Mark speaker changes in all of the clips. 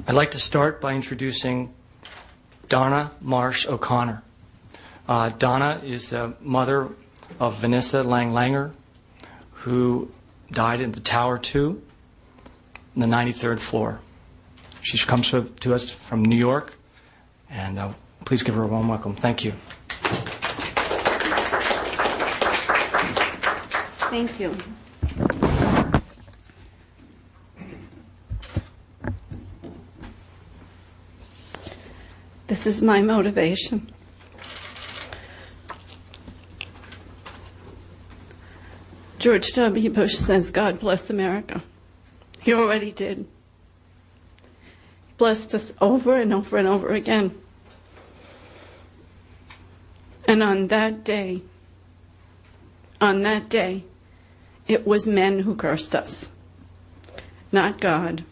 Speaker 1: I'd like to start by introducing Donna Marsh O'Connor. Donna is the mother of Vanessa Langer, who died in the Tower 2 on the 93rd floor. She comes to us from New York, and please give her a warm welcome. Thank you.
Speaker 2: Thank you. This is my motivation. George W. Bush says, God bless America. He already did. He blessed us over and over and over again. And on that day, it was men who cursed us, not God.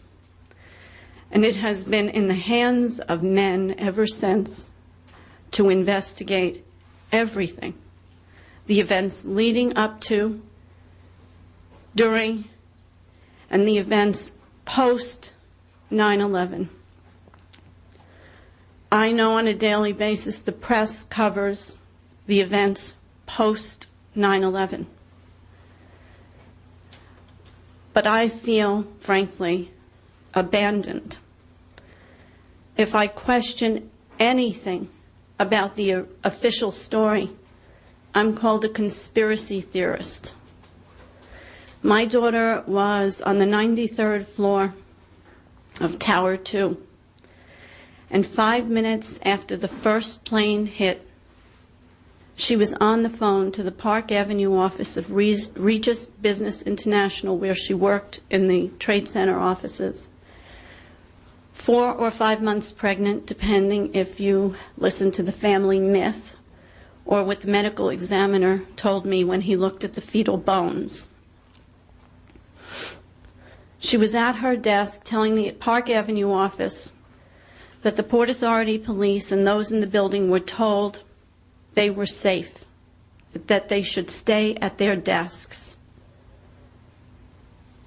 Speaker 2: And it has been in the hands of men ever since to investigate everything, the events leading up to, during, and the events post 9/11. I know on a daily basis the press covers the events post 9/11. But I feel, frankly, abandoned if I question anything about the official story. I'm called a conspiracy theorist. My daughter was on the 93rd floor of Tower 2, and 5 minutes after the first plane hit, she was on the phone to the Park Avenue office of Regis Business International, where she worked in the Trade Center offices. 4 or 5 months pregnant, depending if you listen to the family myth or what the medical examiner told me when he looked at the fetal bones. She was at her desk telling the Park Avenue office that the Port Authority police and those in the building were told they were safe, that they should stay at their desks.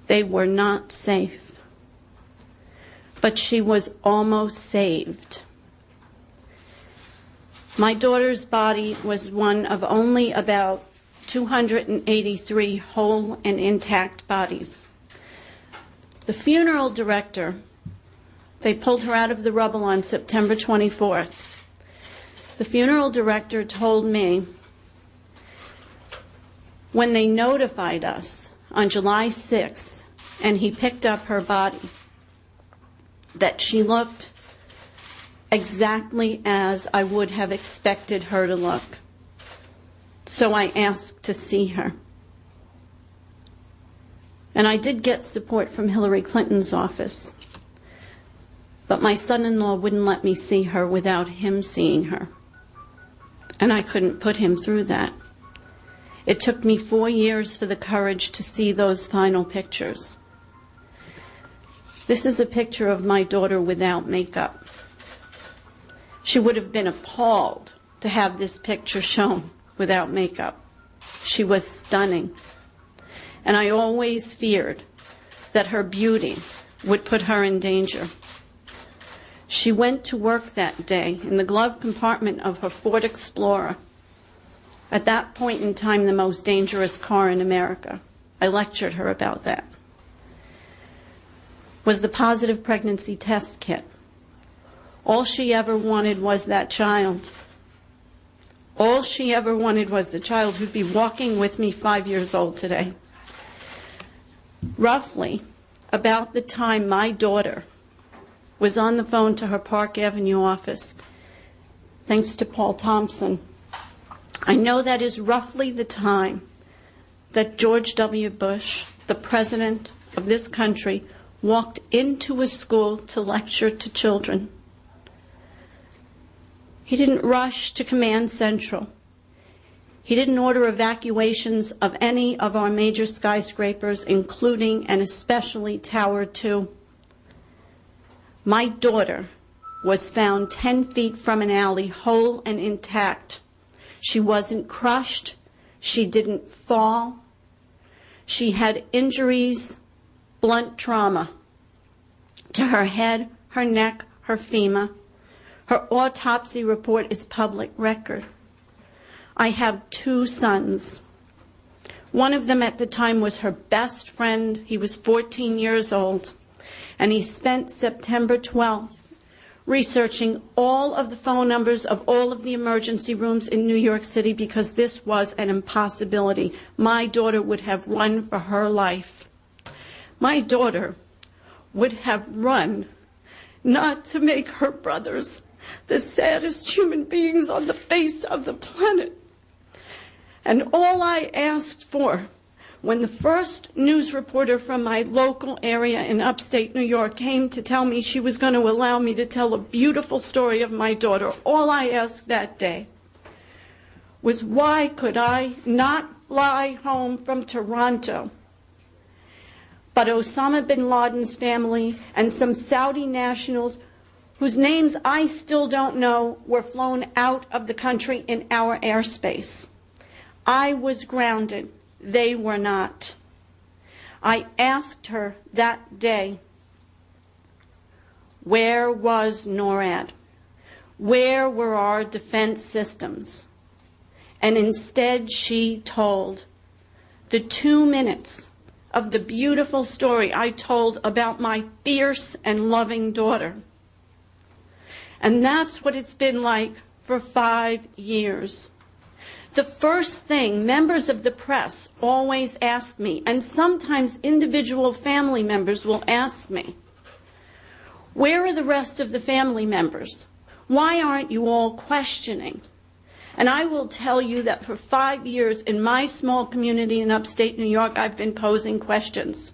Speaker 2: They were not safe. But she was almost saved. My daughter's body was one of only about 283 whole and intact bodies. The funeral director, they pulled her out of the rubble on September 24th. The funeral director told me when they notified us on July 6th and he picked up her body, that she looked exactly as I would have expected her to look. So I asked to see her. And I did get support from Hillary Clinton's office. But my son-in-law wouldn't let me see her without him seeing her. And I couldn't put him through that. It took me 4 years for the courage to see those final pictures. This is a picture of my daughter without makeup. She would have been appalled to have this picture shown without makeup. She was stunning. And I always feared that her beauty would put her in danger. She went to work that day in the glove compartment of her Ford Explorer. At that point in time, the most dangerous car in America. I lectured her about that. Was the positive pregnancy test kit. All she ever wanted was that child. All she ever wanted was the child who'd be walking with me 5 years old today. Roughly, about the time my daughter was on the phone to her Park Avenue office, thanks to Paul Thompson, I know that is roughly the time that George W. Bush, the president of this country, walked into a school to lecture to children. He didn't rush to Command Central. He didn't order evacuations of any of our major skyscrapers, including and especially Tower 2. My daughter was found 10 feet from an alley, whole and intact. She wasn't crushed. She didn't fall. She had injuries, blunt trauma to her head, her neck, her femur. Her autopsy report is public record. I have 2 sons. One of them at the time was her best friend. He was 14 years old, and he spent September 12th researching all of the phone numbers of all of the emergency rooms in New York City because this was an impossibility. My daughter would have run for her life. My daughter would have run not to make her brothers the saddest human beings on the face of the planet. And all I asked for when the first news reporter from my local area in upstate New York came to tell me she was going to allow me to tell a beautiful story of my daughter, all I asked that day was, why could I not fly home from Toronto? But Osama bin Laden's family and some Saudi nationals whose names I still don't know were flown out of the country in our airspace. I was grounded. They were not. I asked her that day, where was NORAD? Where were our defense systems? And instead she told the 2 minutes of the beautiful story I told about my fierce and loving daughter. And that's what it's been like for 5 years. The first thing members of the press always ask me, and sometimes individual family members will ask me, where are the rest of the family members? Why aren't you all questioning? And I will tell you that for 5 years in my small community in upstate New York, I've been posing questions.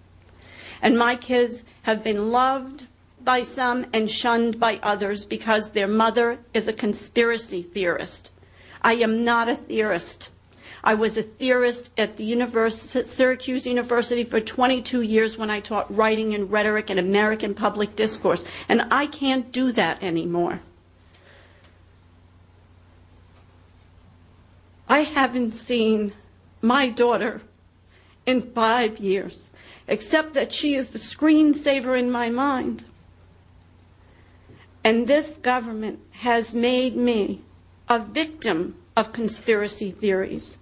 Speaker 2: And my kids have been loved by some and shunned by others because their mother is a conspiracy theorist. I am not a theorist. I was a theorist at the Syracuse University for 22 years when I taught writing and rhetoric and American public discourse, and I can't do that anymore. I haven't seen my daughter in 5 years, except that she is the screensaver in my mind. And this government has made me a victim of conspiracy theories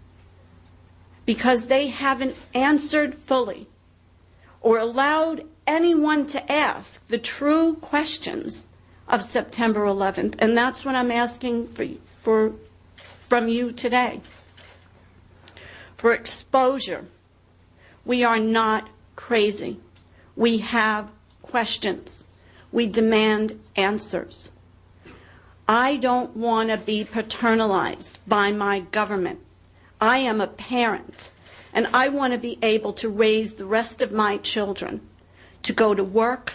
Speaker 2: because they haven't answered fully or allowed anyone to ask the true questions of September 11th. And that's what I'm asking from you today. For exposure. We are not crazy. We have questions. We demand answers. I don't want to be paternalized by my government. I am a parent, and I want to be able to raise the rest of my children, to go to work,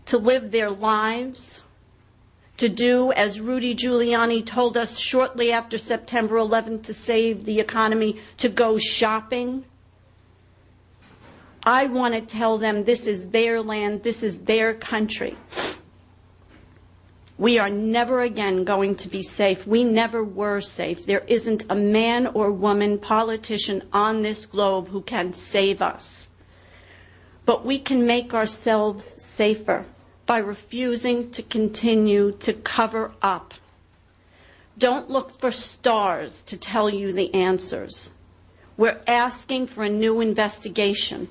Speaker 2: to live their lives, to do, as Rudy Giuliani told us shortly after September 11th, to save the economy, to go shopping. I want to tell them this is their land, this is their country. We are never again going to be safe. We never were safe. There isn't a man or woman, politician on this globe who can save us. But we can make ourselves safer by refusing to continue to cover up. Don't look for stars to tell you the answers. We're asking for a new investigation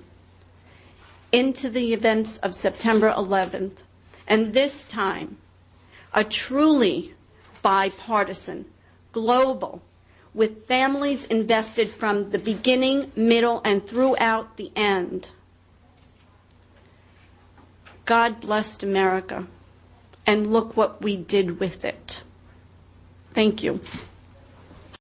Speaker 2: into the events of September 11th, and this time, a truly bipartisan, global, with families invested from the beginning, middle, and throughout the end. God blessed America, and look what we did with it. Thank you.